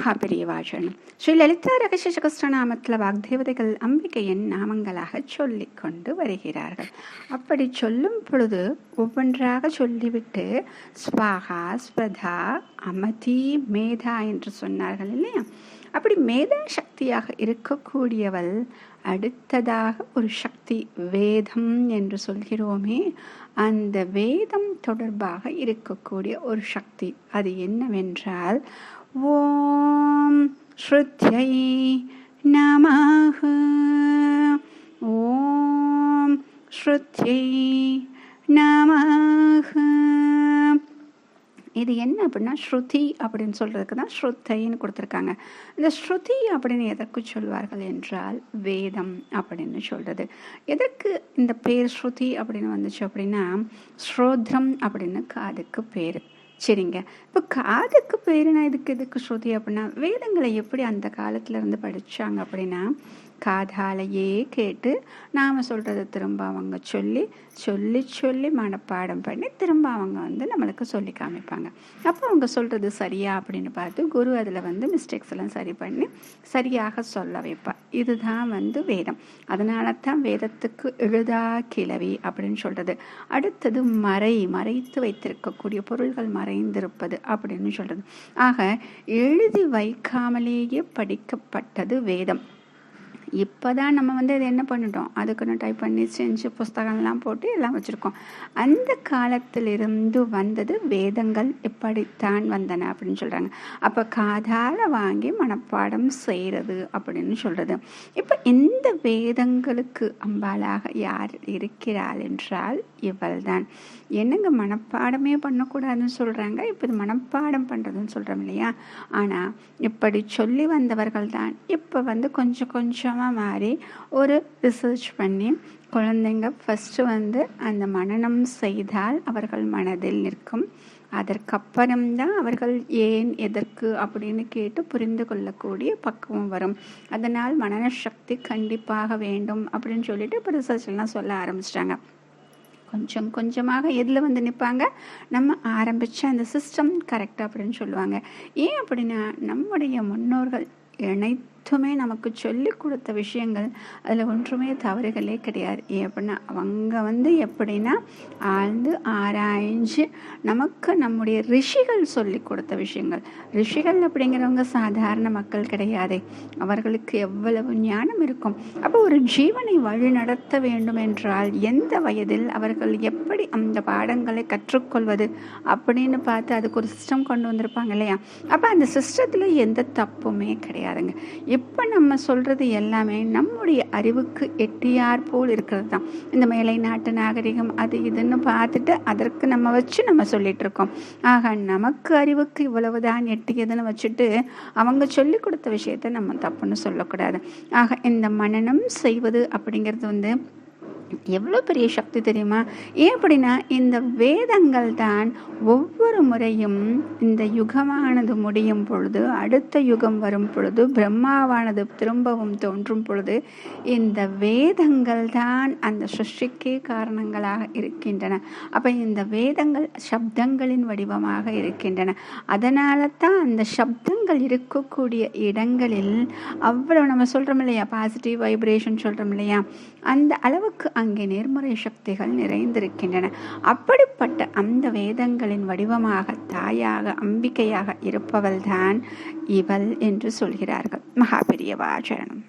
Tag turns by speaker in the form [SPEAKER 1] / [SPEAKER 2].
[SPEAKER 1] மகாபெரியவாசனம். ஸ்ரீ லலிதா ரகசிய சகஸ்ரநாமத்தில் வாக்தேவதைகள் அம்பிகையின் நாமங்களாக சொல்லிக் கொண்டு வருகிறார்கள். அப்படி சொல்லும் பொழுது ஒவ்வொன்றாக சொல்லிவிட்டு ஸ்வாகா, ஸ்வதா, அமதி, மேதா என்று சொன்னார்கள் இல்லையா? அப்படி மேதா சக்தியாக இருக்கக்கூடியவள் அடுத்ததாக ஒரு சக்தி வேதம் என்று சொல்கிறோமே, அந்த வேதம் தொடர்பாக இருக்கக்கூடிய ஒரு சக்தி அது என்னவென்றால் ஓம் ஸ்ருத்யை நமஹ, ஓம் ஸ்ருத்யை நமஹ. இது என்ன அப்படின்னா ஸ்ருதி அப்படின்னு சொல்றதுக்கு தான் ஸ்ருத்தைன்னு கொடுத்துருக்காங்க. இந்த ஸ்ருதி அப்படின்னு எதற்கு சொல்வார்கள் என்றால் வேதம் அப்படின்னு சொல்றது. எதற்கு இந்த பேர் ஸ்ருதி அப்படின்னு வந்துச்சு அப்படின்னா ஸ்ரோத்ரம் அப்படின்னு காதுக்கு பேர். சரிங்க, இப்போ காதுக்கு பேருனா எதுக்கு ஸ்ருதி அப்படின்னா வேதங்களை எப்படி அந்த காலத்துல இருந்து படிச்சாங்க அப்படின்னா காதாலேயே கேட்டு நாம் சொல்கிறத திரும்ப அவங்க சொல்லி சொல்லி சொல்லி மனப்பாடம் பண்ணி திரும்ப அவங்க நம்மளுக்கு சொல்லி காமிப்பாங்க. அப்போ அவங்க சொல்கிறது சரியா அப்படின்னு பார்த்து குரு அதில் மிஸ்டேக்ஸ் எல்லாம் சரி பண்ணி சரியாக சொல்ல வைப்பா. இதுதான் வேதம். அதனால தான் வேதத்துக்கு எழுதா கிளவி அப்படின்னு சொல்கிறது. அடுத்தது மறைத்து வைத்திருக்கக்கூடிய பொருள்கள் மறைந்திருப்பது அப்படின்னு சொல்கிறது. ஆக எழுதி வைக்காமலேயே படிக்கப்பட்டது வேதம். இப்போதான் நம்ம இது என்ன பண்ணிட்டோம், அதுக்குன்னு டைப் பண்ணி செஞ்சு புஸ்தகம்லாம் போட்டு எல்லாம் வச்சுருக்கோம். அந்த காலத்திலிருந்து வந்தது வேதங்கள் எப்படித்தான் வந்தன அப்படின்னு சொல்கிறாங்க. அப்போ காதால் வாங்கி மனப்பாடம் செய்கிறது அப்படின்னு சொல்கிறது. இப்போ இந்த வேதங்களுக்கு அம்பாளாக யார் இருக்கிறாள் என்றால் இவள் தான். என்னங்க மனப்பாடமே பண்ணக்கூடாதுன்னு சொல்கிறாங்க, இப்போ இது மனப்பாடம் பண்ணுறதுன்னு சொல்கிறோம் இல்லையா? ஆனால் இப்படி சொல்லி வந்தவர்கள் தான் இப்போ கொஞ்சம் கொஞ்சமாக மாறி ஒரு ரிசர்ச் பண்ணி குழந்தைங்க ஃபஸ்ட்டு அந்த மனனம் செய்தால் அவர்கள் மனதில் நிற்கும். அதற்கப்புறம்தான் அவர்கள் ஏன் எதற்கு அப்படின்னு கேட்டு புரிந்து கொள்ளக்கூடிய பக்குவம் வரும். அதனால் மனன சக்தி கண்டிப்பாக வேண்டும் அப்படின்னு சொல்லிட்டு இப்போ ரிசர்ச் எல்லாம் சொல்ல ஆரம்பிச்சிட்டாங்க. கொஞ்சம் கொஞ்சமாக எதில் நிற்பாங்க, நம்ம ஆரம்பித்த அந்த சிஸ்டம் கரெக்டாக அப்படின்னு சொல்லுவாங்க. ஏன் அப்படின்னா நம்முடைய முன்னோர்கள் அனைத்துமே நமக்கு சொல்லி கொடுத்த விஷயங்கள் அதில் ஒன்றுமே தவறுகளே கிடையாது. ஏன் அப்படின்னா அவங்க எப்படின்னா ஆழ்ந்து ஆராய்ஞ்சு நமக்கு நம்முடைய ரிஷிகள் சொல்லி கொடுத்த விஷயங்கள். ரிஷிகள் அப்படிங்கிறவங்க சாதாரண மக்கள் கிடையாதே, அவர்களுக்கு எவ்வளவு ஞானம் இருக்கும். அப்போ ஒரு ஜீவனை வழி நடத்த வேண்டும் என்றால் எந்த வயதில் அவர்கள் எப்படி அந்த பாடங்களை கற்றுக்கொள்வது அப்படின்னு பார்த்து அதுக்கு ஒரு சிஸ்டம் கொண்டு வந்திருப்பாங்க இல்லையா? அப்போ அந்த சிஸ்டத்தில் எந்த தப்புமே கிடையாதுங்க. இப்போ நம்ம சொல்றது எல்லாமே நம்முடைய அறிவுக்கு எட்டியார் போல் இருக்கிறது தான். இந்த மேலை நாட்டு நாகரிகம் அது இதுன்னு பார்த்துட்டு அதற்கு நம்ம வச்சு நம்ம சொல்லிட்டு இருக்கோம். ஆக நமக்கு அறிவுக்கு இவ்வளவுதான் எட்டியதுன்னு வச்சுட்டு அவங்க சொல்லி கொடுத்த விஷயத்த நம்ம தப்புன்னு சொல்லக்கூடாது. ஆக இந்த மனனம் செய்வது அப்படிங்கிறது எவ்வளோ பெரிய சக்தி தெரியுமா? ஏன் அப்படின்னா இந்த வேதங்கள் தான் ஒவ்வொரு முறையும் இந்த யுகமானது முடியும் பொழுது அடுத்த யுகம் வரும் பொழுது பிரம்மாவானது திரும்பவும் தோன்றும் பொழுது இந்த வேதங்கள் தான் அந்த சிருஷ்டிக்கே காரணங்களாக இருக்கின்றன. அப்போ இந்த வேதங்கள் சப்தங்களின் வடிவமாக இருக்கின்றன. அதனால தான் அந்த சப்தங்கள் இருக்கக்கூடிய இடங்களில் அவ்வளோ நம்ம சொல்கிறோம் இல்லையா, பாசிட்டிவ் வைப்ரேஷன் சொல்கிறோம் இல்லையா, அந்த அளவுக்கு அங்கே நேர்மறை சக்திகள் நிறைந்திருக்கின்றன. அப்படிப்பட்ட அந்த வேதங்களின் வடிவமாக தாயாக அம்பிகையாக இருப்பவள் தான் இவள் என்று சொல்கிறார்கள். மகாபெரியவாசனம்.